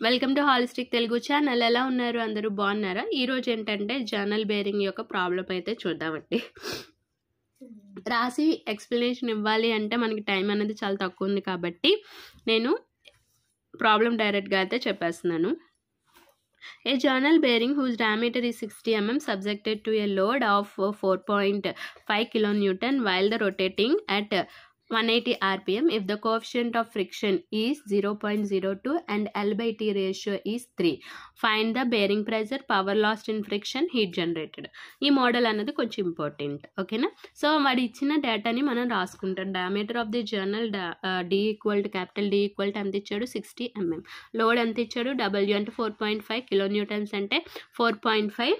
Welcome to holistic Telugu channel. ఎలా ఉన్నారు? అందరూ బాగున్నారా? ఈరోజు ఏంటంటే జర్నల్ బేరింగ్ యొక్క ప్రాబ్లం అయితే చూద్దామండి. రాసి ఎక్స్ప్లెనేషన్ ఇవ్వాలి అంటే మనకి టైం అనేది చాలా తక్కువ ఉంది కాబట్టి నేను ప్రాబ్లం డైరెక్ట్గా అయితే చెప్పేస్తున్నాను. A journal bearing whose diameter is 60 mm subjected to a load of 4.5 kN while the rotating at 180 rpm if the coefficient of friction is 0.02 and L by T ratio is 3. Find the bearing pressure, power lost in friction, heat generated. ఈ model అనేది కొంచెం important, ఓకేనా? So వాడు ఇచ్చిన డేటాని మనం రాసుకుంటాం. Diameter of the journal d equal to capital d equal to ఎంత ఇచ్చాడు? 60 mm. లోడ్ ఎంత ఇచ్చాడు? డబ్ల్యూ అంటే 4.5 కిలో న్యూటన్స్ అంటే 4.5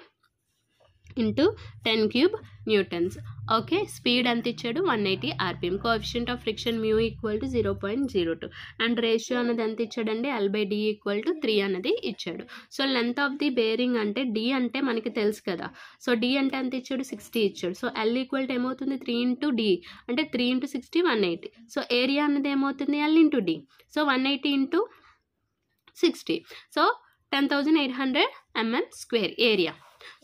into 10 cube newtons. Okay, speed ఎంత ఇచ్చాడు? 180 rpm. Coefficient of friction mu equal to 0.02 and ratio అనేది ఎంత ఇచ్చాడండి? L by D equal to 3 అనేది ఇచ్చాడు. So length of the bearing అంటే D అంటే మనకి తెలుసు కదా. సో D అంటే ఎంత ఇచ్చాడు? 60 ఇచ్చాడు. సో L ఈక్వల్ టు ఏమవుతుంది? 3 into D అంటే 3 into 60 180. సో ఏరియా అనేది ఏమవుతుంది? L into D. So 180 into 60. So 10,800 mm square area.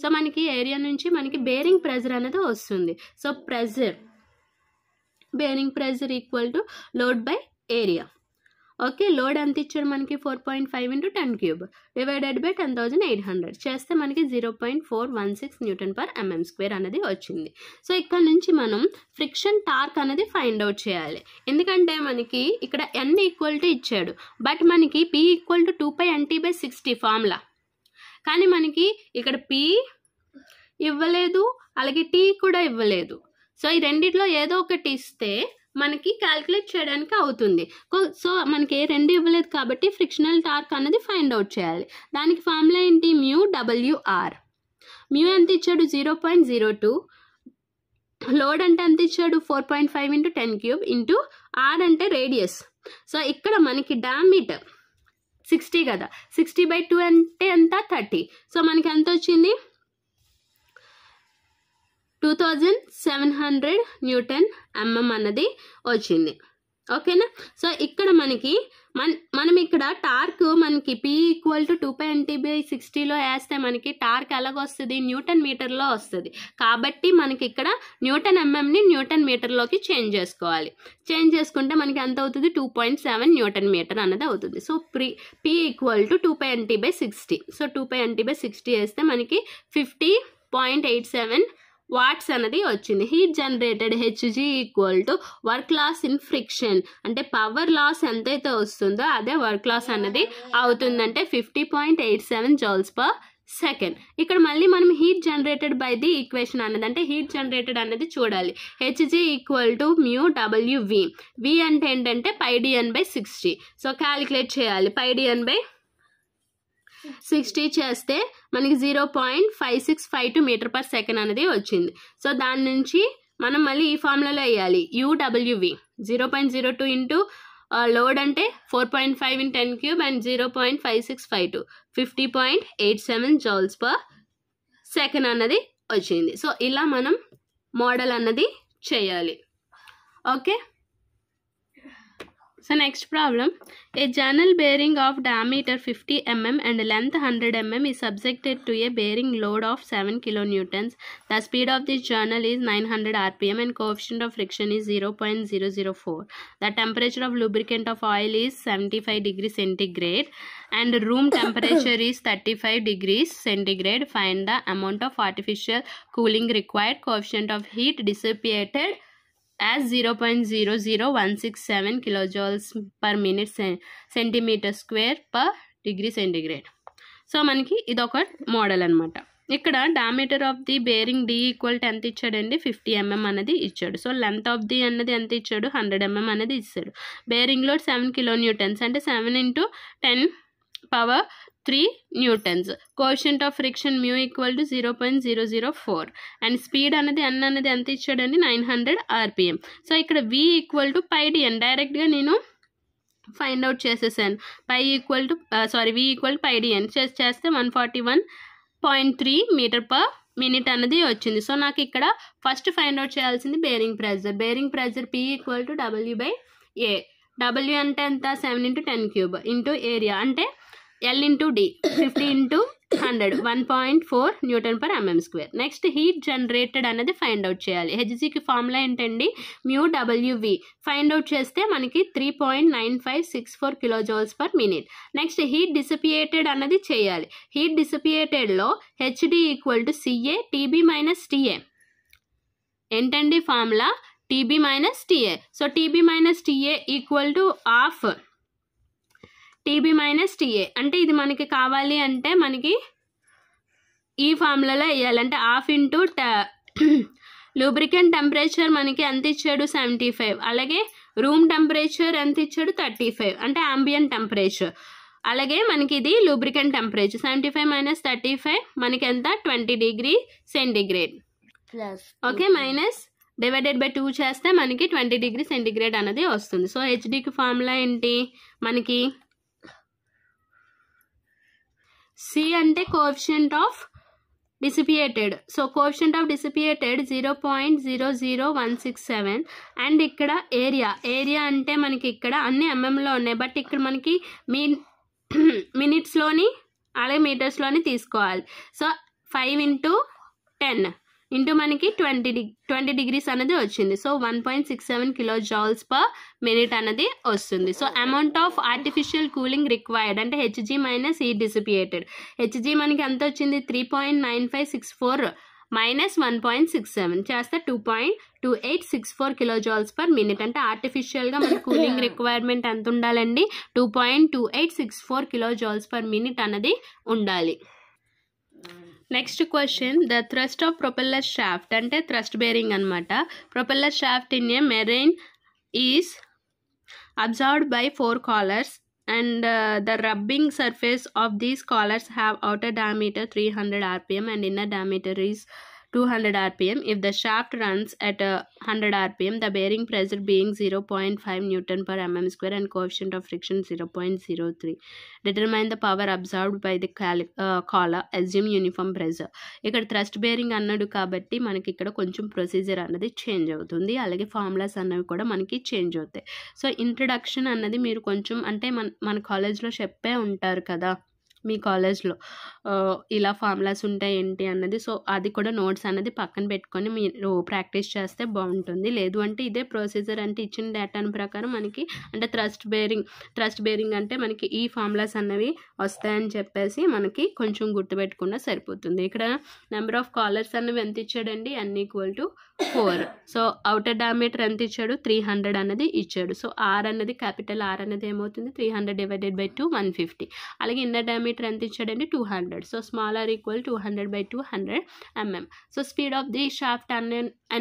So మనకి ఏరియా నుంచి మనకి బేరింగ్ ప్రెజర్ అనేది వస్తుంది. So pressure, bearing pressure equal to load by area. Okay, load ఎంత ఇచ్చాడు మనకి? 4.5 into 10 cube డివైడెడ్ బై 10,800 చేస్తే మనకి 0.416 న్యూటన్ పర్ mm స్క్వేర్ అనేది వచ్చింది. సో ఇక్కడ నుంచి మనం ఫ్రిక్షన్ టార్క్ అనేది ఫైండ్ అవుట్ చేయాలి. ఎందుకంటే మనకి ఇక్కడ n ఈక్వల్ టు ఇచ్చాడు, బట్ మనకి p equal to 2πnt/60 formula. కానీ మనకి ఇక్కడ P ఇవ్వలేదు, అలాగే T కూడా ఇవ్వలేదు. సో ఈ రెండిట్లో ఏదో ఒకటి ఇస్తే మనకి క్యాల్కులేట్ చేయడానికి అవుతుంది. సో మనకి ఏ రెండు ఇవ్వలేదు కాబట్టి ఫ్రిక్షనల్ టార్క్ అనేది ఫైండ్ అవుట్ చేయాలి. దానికి ఫార్ములా ఏంటి? Mu WR. మ్యూ ఎంత ఇచ్చాడు? 0.02. లోడ్ అంటే ఎంత ఇచ్చాడు? 4.5 into 10 cube ఇంటూ R అంటే రేడియస్. సో ఇక్కడ మనకి డయామీటర్ 60 కదా, 60/2 అంటే ఎంత? 30. సో మనకి ఎంత వచ్చింది? 2700 న్యూటన్ mm అన్నది వచ్చింది, ఓకేనా? సో ఇక్కడ మనకి మనం ఇక్కడ టార్క్ మనకి P ఈక్వల్ టు 2πnt/60లో వేస్తే మనకి టార్క్ ఎలాగొస్తుంది? న్యూటన్ మీటర్లో వస్తుంది. కాబట్టి మనకి ఇక్కడ న్యూటన్ ఎంఎంని న్యూటన్ మీటర్లోకి చేంజ్ చేసుకోవాలి. చేంజ్ చేసుకుంటే మనకి ఎంత అవుతుంది? 2.7 న్యూటన్ మీటర్ అన్నది అవుతుంది. So P equal to 2πnt/60. So 2πnt/60 వేస్తే మనకి 50.87 వాట్స్ అనేది వచ్చింది. Heat generated Hg equal to work loss in friction అంటే పవర్ లాస్ ఎంతైతే వస్తుందో అదే వర్క్ లాస్ అనేది అవుతుందంటే 50.87 జౌల్స్ పర్ సెకండ్. ఇక్కడ మళ్ళీ మనం heat generated by the equation అన్నది అంటే హీట్ జనరేటెడ్ అనేది చూడాలి. Hg equal to mu WV. V అంటే ఏంటంటే πdn/60. సో క్యాలిక్యులేట్ చేయాలి. πdn/60 చేస్తే మనకి 0.5652 మీటర్ పర్ సెకండ్ అనేది వచ్చింది. సో దాని నుంచి మనం మళ్ళీ ఈ ఫార్ములాలో వేయాలి. UWV 0.02 ఇంటూ లోడ్ అంటే 4.5 in 10 cube and 0.5652 50.87 joules per second అన్నది వచ్చింది. సో ఇలా మనం మోడల్ అన్నది చేయాలి, okay? So next problem, a journal bearing of diameter 50 mm and length 100 mm is subjected to a bearing load of 7 kilonewtons. The speed of this journal is 900 rpm and coefficient of friction is 0.004. The temperature of lubricant of oil is 75 degrees centigrade and room temperature is 35 degrees centigrade. Find the amount of artificial cooling required. Coefficient of heat dissipated as 0.00167 kilojoules per minute centimeter square per degree centigrade. So మనకి ఇదొక model అనమాట. ఇక్కడ diameter of the bearing d equal to ఎంత ఇచ్చాడండి? 50 mm అనేది ఇచ్చాడు. So length of the అన్నది ఎంత ఇచ్చాడు? 100 mm అనేది ఇచ్చాడు. బేరింగ్ లోడ్ 7 కిలో న్యూటన్స్ అంటే 7 into 10⁻³ newtons. Coefficient of friction mu equal to 0.004 and speed అనేది n అనేది ఎంత ఇచ్చాడండి? 900 rpm. సో ఇక్కడ V ఈక్వల్ టు πdn డైరెక్ట్గా నేను ఫైండ్ అవుట్ చేసేసాను. V ఈక్వల్ టు πdn చేస్తే 141.3 మీటర్ పర్ మినిట్ అనేది వచ్చింది. సో నాకు ఇక్కడ ఫస్ట్ ఫైండ్ అవుట్ చేయాల్సింది bearing pressure. Bearing pressure P equal to W/A. W అంటే ఎంత? 7 into 10 cube ఇంటూ ఏరియా అంటే L into D 50 into 100 1.4 newton per mm square. Next heat generated అనేది find out చేయాలి. హెచ్జికి ఫార్ములా ఏంటండి, మ్యూ డబ్ల్యూవి. ఫైండ్ అవుట్ చేస్తే మనకి 3.9564 kilojoules per minute. Next heat dissipated అన్నది చేయాలి. హీట్ డిసిపియేటెడ్లో HD equal to CA TB minus TA. ఏంటండి formula, TB minus TA. So TB minus TA equal to half TB minus TA. అంటే ఇది మనకి కావాలి అంటే మనకి ఈ ఫార్ములాలో వేయాలంటే హాఫ్ ఇంటూ లూబ్రికెంట్ టెంపరేచర్ మనకి ఎంత ఇచ్చాడు 75, అలాగే రూమ్ టెంపరేచర్ ఎంత ఇచ్చాడు 35, అంటే అంబియంట్ టెంపరేచర్. అలాగే మనకి ఇది లూబ్రికెంట్ టెంపరేచర్ 75 మైనస్ 35 మనకి ఎంత 20 degree centigrade. Okay, minus divided by 2 చేస్తే మనకి 20 డిగ్రీ సెంటిగ్రేడ్ అనేది వస్తుంది. సో హెచ్డికి ఫార్ములా ఏంటి మనకి, సి అంటే coefficient of dissipated. So coefficient of dissipated 0.00167. And ఇక్కడ ఏరియా అంటే మనకి ఇక్కడ అన్ని ఎంఎంలో ఉన్నాయి, బట్ ఇక్కడ మనకి మినిట్స్లోని అలాగే మీటర్స్లోని తీసుకోవాలి. సో 5 into 10 ఇంటూ మనకి 20 డిగ్రీస్ అనేది వచ్చింది. So 1.67 kilo joules per minute అనేది వస్తుంది. So amount of artificial cooling required అంటే హెచ్జీ మైనస్ హీట్ డిసిపియేటెడ్. హెచ్జీ మనకి ఎంత వచ్చింది 3.9564 మైనస్ 1.67 చేస్తే 2.2864 కిలో జౌల్స్ పర్ మినిట్. అంటే ఆర్టిఫిషియల్గా మన కూలింగ్ రిక్వైర్మెంట్ ఎంత ఉండాలండి, 2.2864 కిలో జౌల్స్ పర్ మినిట్ అనేది ఉండాలి. Next question, the thrust of propeller shaft అంటే థ్రస్ట్ బేరింగ్ అనమాట. Propeller shaft in a marine is observed by 4 collars and the rubbing surface of these collars have outer diameter 300 rpm and inner diameter is 200 rpm. If the shaft runs at 100 rpm, the bearing pressure being 0.5 Newton per mm square and coefficient of friction 0.03. Determine the power absorbed by the collar. Assume uniform pressure. ఇక్కడ thrust bearing అన్నాడు కాబట్టి మనకి ఇక్కడ కొంచెం procedure అన్నది change అవుతుంది, అలాగే formulas అన్నవి కూడా మనకి చేంజ్ అవుతాయి. సో ఇంట్రడక్షన్ అన్నది మీరు కొంచెం అంటే మన కాలేజ్లో చెప్పే ఉంటారు కదా, మీ కాలేజ్లో ఇలా ఫార్ములాస్ ఉంటాయి ఏంటి అన్నది. సో అది కూడా నోట్స్ అనేది పక్కన పెట్టుకొని మీరు ప్రాక్టీస్ చేస్తే బాగుంటుంది. లేదు అంటే ఇదే ప్రొసీజర్ అంటే ఇచ్చిన డేటాను ప్రకారం మనకి అంటే థ్రస్ట్ బేరింగ్ అంటే మనకి ఈ ఫార్ములాస్ అన్నవి వస్తాయని చెప్పేసి మనకి కొంచెం గుర్తుపెట్టుకున్నా సరిపోతుంది. ఇక్కడ నెంబర్ ఆఫ్ కాలర్స్ అన్నవి ఎంత ఇచ్చాడండి, n = 4. సో అవుటర్ డయామీటర్ ఎంత ఇచ్చాడు 300 అనేది ఇచ్చాడు. సో ఆర్ అన్నది క్యాపిటల్ ఆర్ అనేది ఏమవుతుంది 300 డివైడెడ్ బై 2 150. అలాగే ఇన్నర్ డయామీటర్ ఎంత ఇచ్చాడండి 200. So small r equal 200 by 200 mm. So speed of the shaft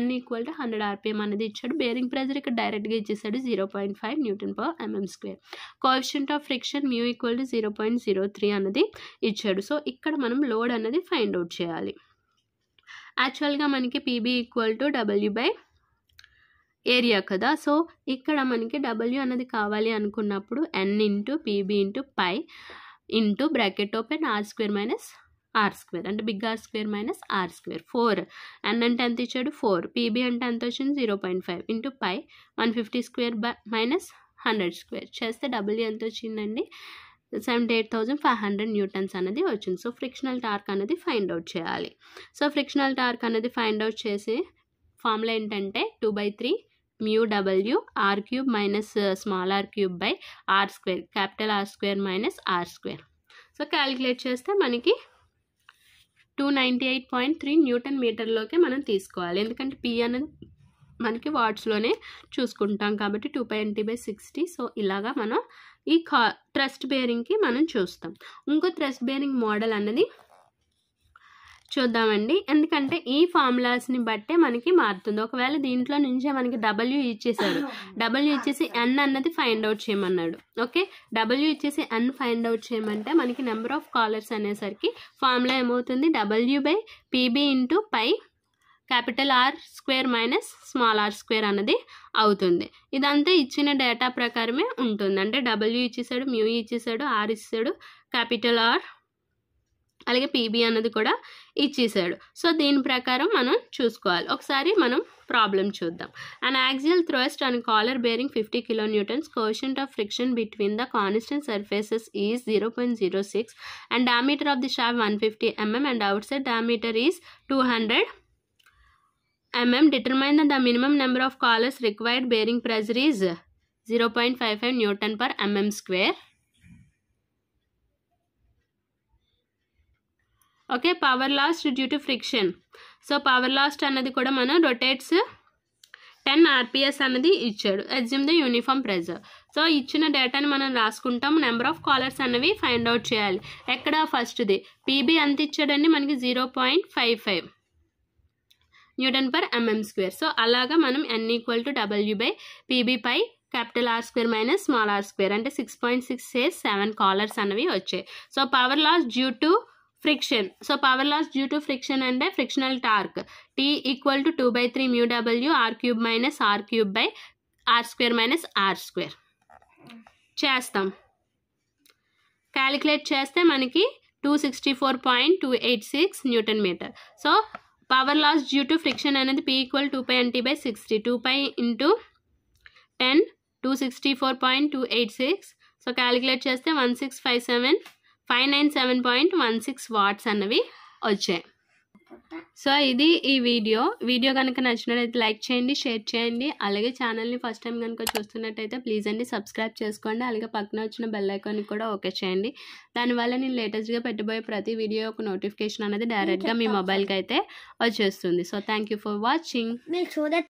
n equal to 100 rpm అనేది ఇచ్చాడు. బేరింగ్ ప్రెజర్ ఇక్కడ డైరెక్ట్గా ఇచ్చేసాడు 0.5 Newton per mm square. Coefficient of friction mu equal to 0.03 అనేది ఇచ్చాడు. సో ఇక్కడ మనం లోడ్ అనేది ఫైండ్ అవుట్ చేయాలి. యాక్చువల్గా మనకి PB equal to W by area కదా. సో ఇక్కడ మనకి డబ్ల్యూ అన్నది కావాలి అనుకున్నప్పుడు n into PB into pi into bracket open r² minus r² అంటే big r² minus r². 4 n అంటే ఎంత ఇచ్చాడు 4, పీబీ అంటే ఎంత వచ్చింది 0.5 ఇంటూ పై 150² మైనస్ 100² చేస్తే డబ్ల్యూ ఎంత వచ్చిందండి 78,500 న్యూటన్స్ అనేది వచ్చింది. సో ఫ్రిక్షనల్ టార్క్ అనేది ఫైండ్ అవుట్ చేయాలి. సో ఫ్రిక్షనల్ టార్క్ అనేది ఫైండ్ అవుట్ చేసి ఫార్ములా ఏంటంటే 2/3 mu W r³ minus small r³ by r², capital r² minus r². So calculate చేస్తే మనకి 298.3 న్యూటన్ మీటర్లోకి మనం తీసుకోవాలి. ఎందుకంటే పి అనేది మనకి వాట్స్లోనే చూసుకుంటాం కాబట్టి 2π×10⁻60. సో ఇలాగా మనం ఈ థ్రస్ట్ బేరింగ్కి మనం చూస్తాం. ఇంకో థ్రస్ట్ బేరింగ్ మోడల్ అన్నది చూద్దామండి. ఎందుకంటే ఈ ఫార్ములాస్ని బట్టే మనకి మారుతుంది. ఒకవేళ దీంట్లో నుంచే మనకి డబ్ల్యూ ఇచ్చేసాడు, డబ్ల్యూ ఇచ్చేసి n అన్నది ఫైండ్ అవుట్ చేయమన్నాడు. ఓకే, డబ్ల్యూ ఇచ్చేసి n ఫైండ్ అవుట్ చేయమంటే మనకి నెంబర్ ఆఫ్ కాలర్స్ అనేసరికి ఫార్ములా ఏమవుతుంది WPB ఇంటూ పై క్యాపిటల్ R² మైనస్ స్మాల్ r² అన్నది అవుతుంది. ఇదంతా ఇచ్చిన డేటా ప్రకారమే ఉంటుంది. అంటే డబ్ల్యూ ఇచ్చేసాడు, మ్యూ ఇచ్చేసాడు, ఆర్ ఇచ్చేసాడు, క్యాపిటల్ R అలాగే పీబీ అన్నది కూడా ఇచ్చేసాడు. సో దీని ప్రకారం మనం చూసుకోవాలి. ఒకసారి మనం ప్రాబ్లం చూద్దాం. An axial thrust on a collar bearing 50 kilonewtons, coefficient of friction between the constant surfaces is 0.06 and diameter of the shaft 150 mm and outside diameter is 200 mm. Determine the minimum number of collars required. Bearing pressure is 0.55 Newton per mm square. Okay, power lost due to friction. So power lost అన్నది కూడా మనం rotates 10 RPS అన్నది ఇచ్చాడు. Assume the uniform pressure. So ఇచ్చిన డేటాని మనం రాసుకుంటాం. Number of collars అన్నవి ఫైండ్ అవుట్ చేయాలి. ఎక్కడ ఫస్ట్ది పీబీ ఎంత ఇచ్చాడండి మనకి 0.55 newton per mm square. So అలాగా మనం n = W/PB pi R square minus small r square అంటే 6.67 కాలర్స్ అన్నవి వచ్చాయి. So power loss due to friction. So power loss due to friction అంటే frictional torque T = 2/3 μW r³ minus r³ r square minus r square చేస్తాం. Calculate చేస్తే మనకి 264.286 newton metre. So power loss due to friction అనేది P = 2π/NT/60 2π × 10 264.286. So calculate చేస్తే 597.16 watts అన్నవి వచ్చాయి. So ఇది ఈ వీడియో కనుక నచ్చినట్లయితే లైక్ చేయండి, షేర్ చేయండి. అలాగే ఛానల్ని ఫస్ట్ టైం కనుక చూస్తున్నట్టయితే ప్లీజ్ అండి సబ్స్క్రైబ్ చేసుకోండి. అలాగే పక్కన వచ్చిన బెల్ ఐకాన్ని కూడా ఓకే చేయండి. దానివల్ల నేను లేటెస్ట్గా పెట్టబోయే ప్రతి వీడియో యొక్క నోటిఫికేషన్ అనేది డైరెక్ట్గా మీ మొబైల్కి అయితే వచ్చేస్తుంది. So thank you for watching.